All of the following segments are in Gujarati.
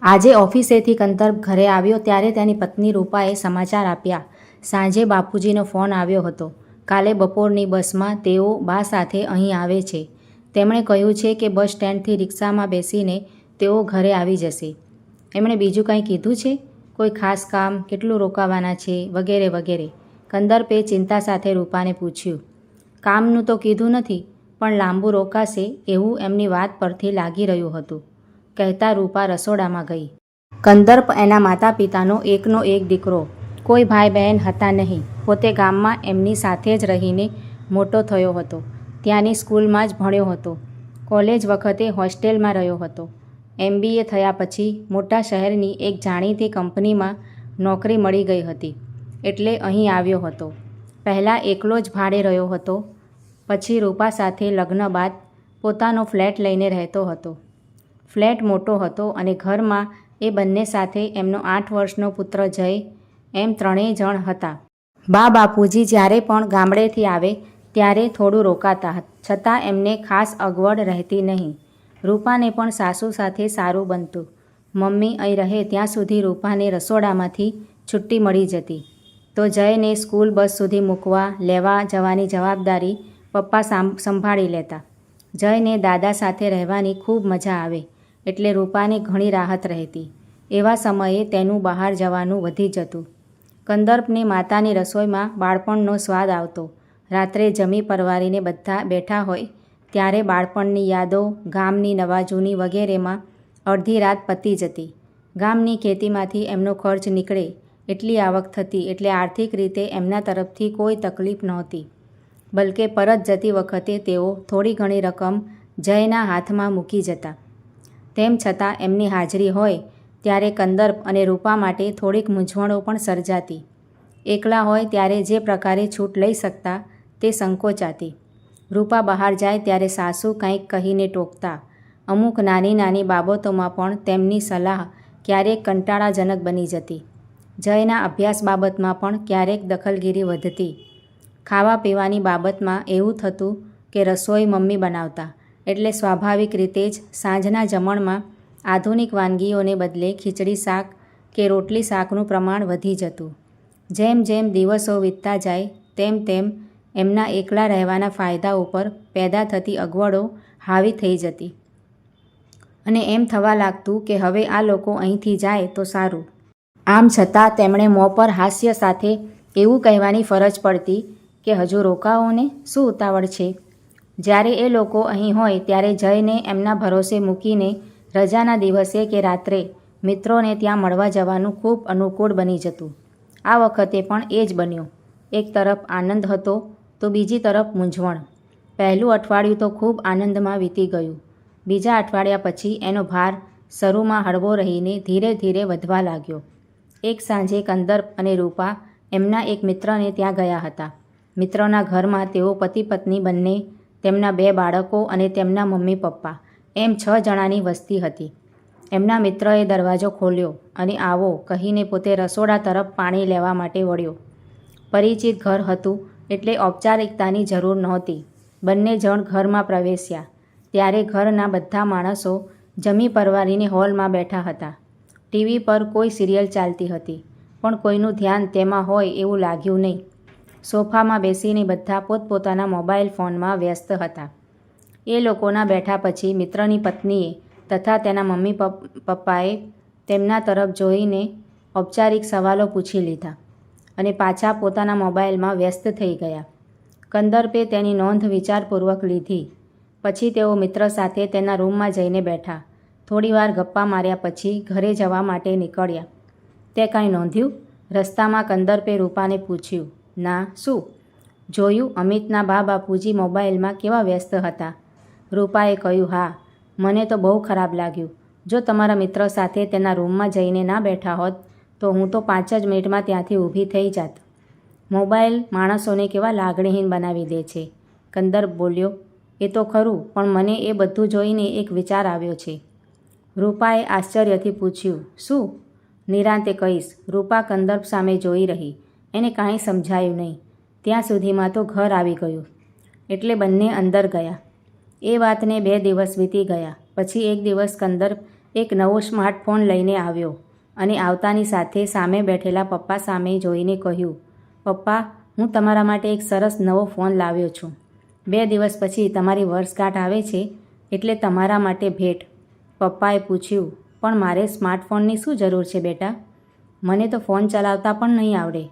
આજે ઓફિસેથી કંદર્પ ઘરે આવ્યો ત્યારે તેની પત્ની રૂપાએ સમાચાર આપ્યા. સાંજે બાપુજીનો ફોન આવ્યો હતો. કાલે બપોરની બસમાં તેઓ બા સાથે અહીં આવે છે. તેમણે કહ્યું છે કે બસ સ્ટેન્ડથી રિક્ષામાં બેસીને તેઓ ઘરે આવી જશે. એમણે બીજું કંઈ કીધું છે? કોઈ ખાસ કામ, કેટલું રોકાવાના છે, વગેરે વગેરે. કંદર્પે ચિંતા સાથે રૂપાને પૂછ્યું. કામનું તો કીધું નથી, પણ લાંબુ રોકાશે એવું એમની વાત પરથી લાગી રહ્યું હતું. કહેતા રૂપા રસોડામાં ગઈ. કંદર્પ એના માતા પિતાનો એકનો એક દીકરો. કોઈ ભાઈ બહેન હતા નહીં. પોતે ગામમાં એમની સાથે જ રહીને મોટો થયો હતો. ત્યાંની સ્કૂલમાં જ ભણ્યો હતો. કોલેજ વખતે હોસ્ટેલમાં રહ્યો હતો. MBA થયા પછી મોટા શહેરની એક જાણીતી કંપનીમાં નોકરી મળી ગઈ હતી, એટલે અહીં આવ્યો હતો. પહેલાં એકલો જ ભાડે રહ્યો હતો. પછી રૂપા સાથે લગ્ન બાદ પોતાનો ફ્લેટ લઈને રહેતો હતો. ફ્લેટ મોટો હતો અને ઘરમાં એ બંને સાથે એમનો 8 વર્ષનો પુત્ર જય, એમ ત્રણેય જણ હતા. બા બાપુજી જ્યારે પણ ગામડેથી આવે ત્યારે થોડું રોકાતા, છતાં એમને ખાસ અગવડ રહેતી નહીં. રૂપાને પણ સાસુ સાથે સારું બનતું. મમ્મી અહીં રહે ત્યાં સુધી રૂપાને રસોડામાંથી છુટ્ટી મળી જતી. તો જયને સ્કૂલ બસ સુધી મૂકવા લેવા જવાની જવાબદારી પપ્પા સંભાળી લેતા. જયને દાદા સાથે રહેવાની ખૂબ મજા આવે, એટલે રૂપાને ઘણી રાહત રહેતી. એવા સમયે તેનું બહાર જવાનું વધી જતું. કંદર્પને માતાની રસોઈમાં બાળપણનો સ્વાદ આવતો. રાત્રે જમી પરવારીને બધા બેઠા હોય ત્યારે બાળપણની યાદો, ગામની નવાજૂની વગેરેમાં અડધી રાત પતી જતી. ગામની ખેતીમાંથી એમનો ખર્ચ નીકળે એટલી આવક થતી, એટલે આર્થિક રીતે એમના તરફથી કોઈ તકલીફ નહોતી. બલકે પરત જતી વખતે તેઓ થોડી ઘણી રકમ જયના હાથમાં મૂકી જતા. તેમ છતાં એમની હાજરી હોય ત્યારે કંદર્પ અને રૂપા માટે થોડીક મૂંઝવણો પણ સર્જાતી. એકલા હોય ત્યારે જે પ્રકારે છૂટ લઈ શકતા તે સંકોચાતી. રૂપા બહાર જાય ત્યારે સાસુ કંઈક કહીને ટોકતા. અમુક નાની નાની બાબતોમાં પણ તેમની સલાહ ક્યારેક કંટાળાજનક બની જતી. જયના અભ્યાસ બાબતમાં પણ ક્યારેક દખલગીરી વધતી. ખાવા પીવાની બાબતમાં એવું થતું કે રસોઈ મમ્મી બનાવતા, એટલે સ્વાભાવિક રીતે જ સાંજના જમણમાં આધુનિક વાનગીઓને બદલે ખીચડી શાક કે રોટલી શાકનું પ્રમાણ વધી જતું. જેમ જેમ દિવસો વીતતા જાય તેમ તેમ એમના એકલા રહેવાના ફાયદા ઉપર પેદા થતી અગવડો હાવી થઈ જતી. અને એમ થવા લાગતું કે હવે આ લોકો અહીંથી જાય તો સારું. આમ છતાં તેમણે મોં પર હાસ્ય સાથે એવું કહેવાની ફરજ પડતી કે હજુ રોકાઓને, શું ઉતાવળ છે? જ્યારે એ લોકો અહીં હોય ત્યારે જયને એમના ભરોસે મૂકીને રજાના દિવસે કે રાત્રે મિત્રોને ત્યાં મળવા જવાનું ખૂબ અનુકૂળ બની જતું. આ વખતે પણ એ જ બન્યું. એક તરફ આનંદ હતો તો બીજી તરફ મૂંઝવણ. પહેલું અઠવાડિયું તો ખૂબ આનંદમાં વીતી ગયું. બીજા અઠવાડિયા પછી એનો ભાર શરૂમાં હળવો રહીને ધીરે ધીરે વધવા લાગ્યો. એક સાંજે કંદર્પ અને રૂપા એમના એક મિત્રને ત્યાં ગયા હતા. મિત્રના ઘરમાં તેઓ પતિ પત્ની બંને, તેમના 2 બાળકો અને તેમના મમ્મી પપ્પા એમ 6 જણાની વસ્તી હતી. એમના મિત્રએ દરવાજો ખોલ્યો અને આવો કહીને પોતે રસોડા તરફ પાણી લેવા માટે વળ્યો. પરિચિત ઘર હતું એટલે ઔપચારિકતાની જરૂર નહોતી. બંને જણ ઘરમાં પ્રવેશ્યા ત્યારે ઘરના બધા માણસો જમી પરવારીને હોલમાં બેઠા હતા. ટીવી પર કોઈ સિરિયલ ચાલતી હતી, પણ કોઈનું ધ્યાન તેમાં હોય એવું લાગ્યું નહીં. સોફામાં બેસીને બધા પોતપોતાના મોબાઈલ ફોનમાં વ્યસ્ત હતા. એ લોકોના બેઠા પછી મિત્રની પત્નીએ તથા તેના મમ્મી પપ્પાએ તેમના તરફ જોઈને ઔપચારિક સવાલો પૂછી લીધા અને પાછા પોતાના મોબાઈલમાં વ્યસ્ત થઈ ગયા. કંદર્પે તેની નોંધ વિચારપૂર્વક લીધી. પછી તેઓ મિત્ર સાથે તેના રૂમમાં જઈને બેઠા. થોડીવાર ગપ્પા માર્યા પછી ઘરે જવા માટે નીકળ્યા. તે કાંઈ નોંધ્યું? રસ્તામાં કંદર્પે રૂપાને પૂછ્યું. ના, શું? જોયું અમિતના બા બાપુજી મોબાઈલમાં કેવા વ્યસ્ત હતા? રૂપાએ કહ્યું. હા, મને તો બહુ ખરાબ લાગ્યું. જો તમારા મિત્ર સાથે તેના રૂમમાં જઈને ના બેઠા હોત તો હું તો 5 જ મિનિટમાં ત્યાંથી ઊભી થઈ જાત. મોબાઈલ માણસોને કેવા લાગણીહીન બનાવી દે છે. કંદર્પ બોલ્યો. એ તો ખરું, પણ મને એ બધું જોઈને એક વિચાર આવ્યો છે. રૂપાએ આશ્ચર્યથી પૂછ્યું. શું? નિરાંતે કહીશ. રૂપા કંદર્પ સામે જોઈ રહી. એને કાંઈ સમજાયું નહીં. ત્યાં સુધીમાં તો ઘર આવી ગયું, એટલે બંને અંદર ગયા. એ વાતને 2 દિવસ વીતી ગયા. પછી એક દિવસ કંદર્પ એક નવો સ્માર્ટફોન લઈને આવ્યો અને આવતાની સાથે સામે બેઠેલા પપ્પા સામે જોઈને કહ્યું, પપ્પા, હું તમારા માટે એક સરસ નવો ફોન લાવ્યો છું. 2 દિવસ પછી તમારી વર્ષગાંઠ આવે છે એટલે તમારા માટે ભેટ. પપ્પાએ પૂછ્યું, પણ મારે સ્માર્ટફોનની શું જરૂર છે બેટા? મને તો ફોન ચલાવતા પણ નહીં આવડે.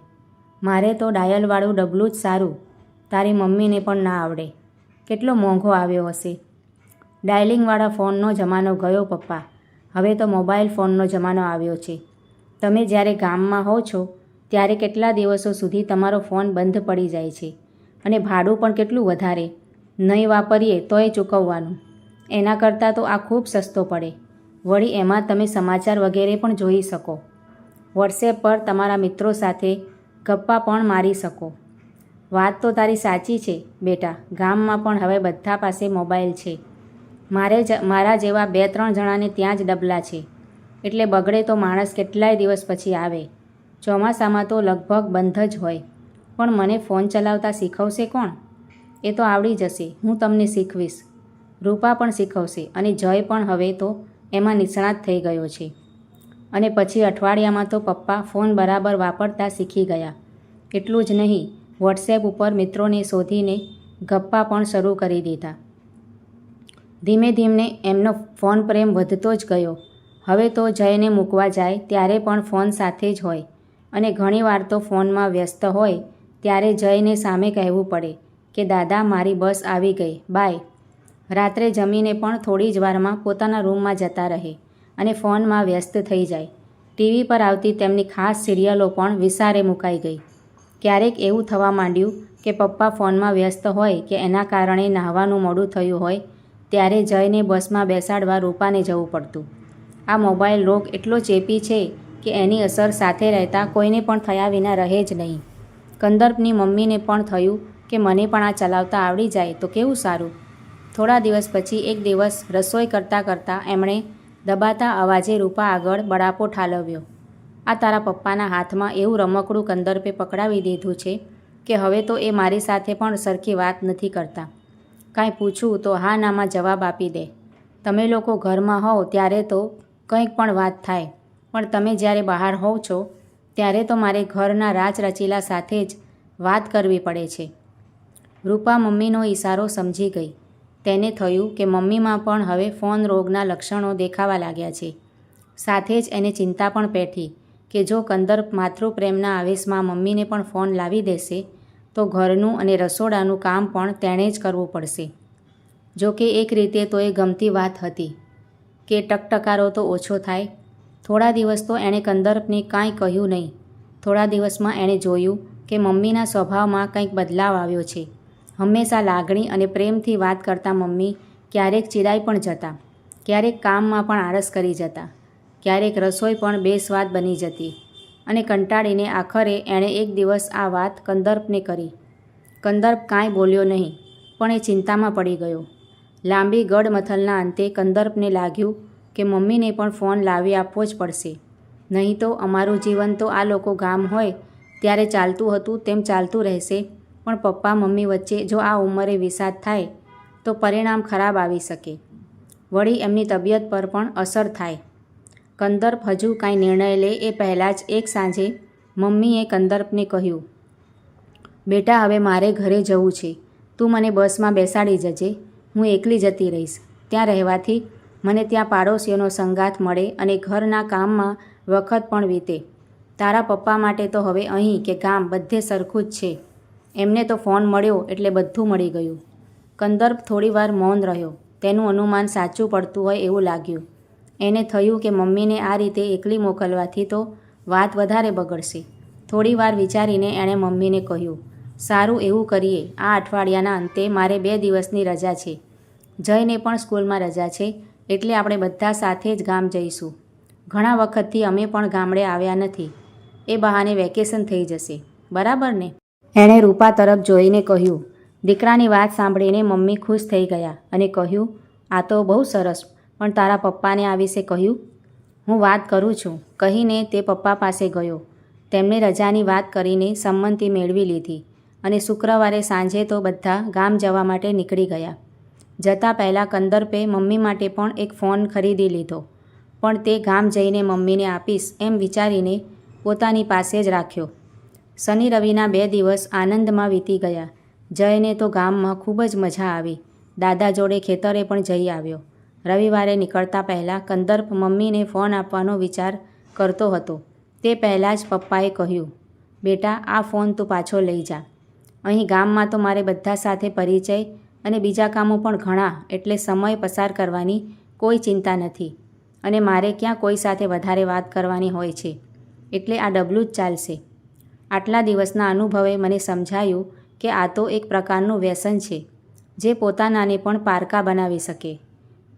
મારે તો ડાયલવાળું ડબલું જ સારું. તારી મમ્મીને પણ ના આવડે. કેટલો મોંઘો આવ્યો હશે. ડાયલિંગવાળા ફોનનો જમાનો ગયો પપ્પા. હવે તો મોબાઈલ ફોનનો જમાનો આવ્યો છે. તમે જ્યારે ગામમાં હો છો ત્યારે કેટલા દિવસો સુધી તમારો ફોન બંધ પડી જાય છે અને ભાડું પણ કેટલું વધારે. નહીં વાપરીએ તોય ચૂકવવાનું. એના કરતાં તો આ ખૂબ સસ્તો પડે. વળી એમાં તમે સમાચાર વગેરે પણ જોઈ શકો. વોટ્સએપ પર તમારા મિત્રો સાથે ગપ્પા પણ મારી શકો. વાત તો તારી સાચી છે બેટા. ગામમાં પણ હવે બધા પાસે મોબાઈલ છે. મારા જેવા 2-3 જણાને ત્યાં જ ડબલા છે. એટલે બગડે તો માણસ કેટલાય દિવસ પછી આવે. ચોમાસામાં તો લગભગ બંધ જ હોય. પણ મને ફોન ચલાવતા શીખવશે કોણ? એ તો આવડી જશે. હું તમને શીખવીશ. રૂપા પણ શીખવશે અને જય પણ હવે તો એમાં નિષ્ણાત થઈ ગયો છે. અને પછી અઠવાડિયામાં તો પપ્પા ફોન બરાબર વાપરતા શીખી ગયા. એટલું જ નહીં, વોટ્સએપ ઉપર મિત્રોને શોધીને ગપ્પા પણ શરૂ કરી દીધા. ધીમે ધીમે એમનો ફોન પ્રેમ વધતો જ ગયો. હવે તો જયને મૂકવા જાય ત્યારે પણ ફોન સાથે જ હોય અને ઘણીવાર તો ફોનમાં વ્યસ્ત હોય ત્યારે જયને સામે કહેવું પડે કે દાદા, મારી બસ આવી ગઈ, બાય. રાત્રે જમીને પણ થોડી જ વારમાં પોતાના રૂમમાં જતા રહે અને ફોનમાં વ્યસ્ત થઈ જાય. ટીવી પર આવતી તેમની ખાસ સિરિયલો પણ વિસારે મુકાઈ ગઈ. ક્યારેક એવું થવા માંડ્યું કે પપ્પા ફોનમાં વ્યસ્ત હોય કે એના કારણે નહાવાનું મોડું થયું હોય ત્યારે જયને બસમાં બેસાડવા રૂપાને જવું પડતું. આ મોબાઈલ રોગ એટલો ચેપી છે કે એની અસર સાથે રહેતા કોઈને પણ થયા વિના રહે જ નહીં. કંદર્પની મમ્મીને પણ થયું કે મને પણ આ ચલાવતા આવડી જાય તો કેવું સારું. થોડા દિવસ પછી એક દિવસ રસોઈ કરતાં કરતાં એમણે દબાતા અવાજે રૂપા આગળ બળાપો ઠાલવ્યો. આ તારા પપ્પાના હાથમાં એવું રમકડું કંદર્પે પકડાવી દીધું છે કે હવે તો એ મારી સાથે પણ સરખી વાત નથી કરતા. કાંઈ પૂછું તો હા નામાં જવાબ આપી દે. તમે લોકો ઘરમાં હોવ ત્યારે તો કંઈક પણ વાત થાય, પણ તમે જ્યારે બહાર હોવ છો ત્યારે તો મારે ઘરના રાજ રચીલા સાથે જ વાત કરવી પડે છે. રૂપા મમ્મીનો ઈશારો સમજી ગઈ. તેને થયું કે મમ્મીમાં પણ હવે ફોન રોગના લક્ષણો દેખાવા લાગ્યા છે. સાથે જ એને ચિંતા પણ પેઠી કે જો કંદર્પ માતૃપ્રેમના આવેશમાં મમ્મીને પણ ફોન લાવી દેશે તો ઘરનું અને રસોડાનું કામ પણ તેણે જ કરવું પડશે. જો કે એક રીતે તો એ ગમતી વાત હતી કે ટકટકારો તો ઓછો થાય. થોડા દિવસ તો એણે કંદર્પને કાંઈ કહ્યું નહીં. થોડા દિવસમાં એણે જોયું કે મમ્મીના સ્વભાવમાં કંઈક બદલાવ આવ્યો છે. હંમેશા લાગણી અને પ્રેમથી વાત કરતા મમ્મી ક્યારેક ચીડાઈ પણ જતા, ક્યારેક કામમાં પણ આળસ કરી જતા, ક્યારેક રસોઈ પણ બેસ્વાદ બની જતી અને કંટાળીને આખરે એણે એક દિવસ આ વાત કંદર્પને કરી. કંદર્પ કાંઈ બોલ્યો નહીં, પણ એ ચિંતામાં પડી ગયો. લાંબી ગડમથલના અંતે કંદર્પને લાગ્યું કે મમ્મીને પણ ફોન લાવી આપવો જ પડશે. નહીં તો અમારું જીવન તો આ લોકો ગામ હોય ત્યારે ચાલતું હતું તેમ ચાલતું રહેશે, પણ પપ્પા મમ્મી વચ્ચે જો આ ઉંમરે વિષાદ થાય તો પરિણામ ખરાબ આવી શકે. વળી એમની તબિયત પર પણ અસર થાય. કંદર્પ હજુ કાંઈ નિર્ણય લે એ પહેલાં જ એક સાંજે મમ્મીએ કંદર્પને કહ્યું, બેટા, હવે મારે ઘરે જવું છે. તું મને બસમાં બેસાડી જજે. હું એકલી જતી રહીશ. ત્યાં રહેવાથી મને ત્યાં પાડોશીઓનો સંગાથ મળે અને ઘરના કામમાં વખત પણ વીતે. તારા પપ્પા માટે તો હવે અહીં કે ગામ બધે સરખું જ છે. એમને તો ફોન મળ્યો એટલે બધું મળી ગયું. કંદર્પ થોડીવાર મૌન રહ્યો. તેનું અનુમાન સાચું પડતું હોય એવું લાગ્યું. એને થયું કે મમ્મીને આ રીતે એકલી મોકલવાથી તો વાત વધારે બગડશે. થોડીવાર વિચારીને એણે મમ્મીને કહ્યું, સારું, એવું કરીએ. આ અઠવાડિયાના અંતે મારે 2 દિવસની રજા છે. જયને પણ સ્કૂલમાં રજા છે એટલે આપણે બધા સાથે જ ગામ જઈશું. ઘણા વખતથી અમે પણ ગામડે આવ્યા નથી. એ બહાને વેકેશન થઈ જશે, બરાબર ને? એણે રૂપા તરફ જોઈને કહ્યું. દીકરાની વાત સાંભળીને મમ્મી ખુશ થઈ ગયા અને કહ્યું, આ તો બહુ સરસ, પણ તારા પપ્પાને આ વિશે કહ્યું? હું વાત કરું છું, કહીને તે પપ્પા પાસે ગયો. તેમણે રજાની વાત કરીને સંમતિ મેળવી લીધી અને શુક્રવારે સાંજે તો બધા ગામ જવા માટે નીકળી ગયા. જતાં પહેલાં કંદર્પે મમ્મી માટે પણ એક ફોન ખરીદી લીધો. પણ તે ગામ જઈને મમ્મીને આપીશ એમ વિચારીને પોતાની પાસે જ રાખ્યો. શનિ રવિના 2 દિવસ આનંદમાં વીતી ગયા. જયને તો ગામમાં ખૂબ જ મજા આવી. દાદા જોડે ખેતરે પણ જઈ આવ્યો. રવિવારે નીકળતા પહેલાં કંદર્પ મમ્મીને ફોન આપવાનો વિચાર કરતો હતો. તે પહેલાં જ પપ્પાએ કહ્યું, બેટા આ ફોન તું પાછો લઈ જા. અહીં ગામમાં તો મારે બધા સાથે પરિચય અને બીજા કામો પણ ઘણા, એટલે સમય પસાર કરવાની કોઈ ચિંતા નથી અને મારે ક્યાં કોઈ સાથે વધારે વાત કરવાની હોય છે, એટલે આ ડબલું જ ચાલશે. આટલા દિવસના અનુભવે મને સમજાયું કે આ તો એક પ્રકારનું વ્યસન છે જે પોતાનાને પણ પારકા બનાવી શકે.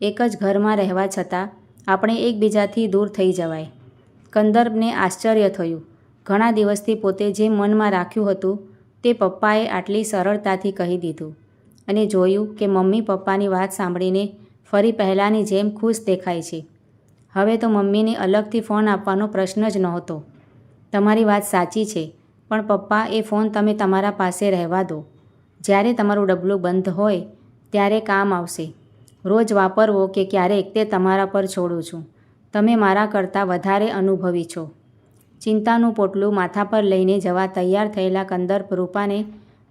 એક જ ઘરમાં રહેવા છતાં આપણે એકબીજાથી દૂર થઈ જવાય. કંદર્પને આશ્ચર્ય થયું. ઘણા દિવસથી પોતે જે મનમાં રાખ્યું હતું તે પપ્પાએ આટલી સરળતાથી કહી દીધું અને જોયું કે મમ્મી પપ્પાની વાત સાંભળીને ફરી પહેલાંની જેમ ખુશ દેખાય છે. હવે તો મમ્મીને અલગથી ફોન આપવાનો પ્રશ્ન જ નહોતો. તમારી વાત સાચી છે, પણ પપ્પા એ ફોન તમે તમારા પાસે રહેવા દો. જ્યારે તમારું ડબલું બંધ હોય ત્યારે કામ આવશે. રોજ વાપરવો કે ક્યારેક તે તમારા પર છોડું છું. તમે મારા કરતાં વધારે અનુભવી છો. ચિંતાનું પોટલું માથા પર લઈને જવા તૈયાર થયેલા કંદર્પ રૂપાને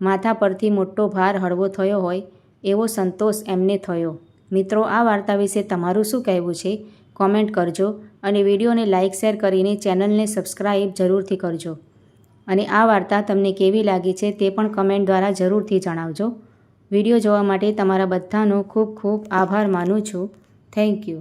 માથા પરથી મોટો ભાર હળવો થયો હોય એવો સંતોષ એમને થયો. મિત્રો, આ વાર્તા વિશે તમારું શું કહેવું છે? કોમેન્ટ કરજો અને વિડીયોને લાઇક શેર કરીને ચેનલને સબસ્ક્રાઈબ જરૂરથી કરજો. અને આ વાર્તા તમને કેવી લાગી છે તે પણ કમેન્ટ દ્વારા જરૂરથી જણાવજો. વિડીયો જોવા માટે તમારા બધાનો ખૂબ ખૂબ આભાર માનું છું. Thank you.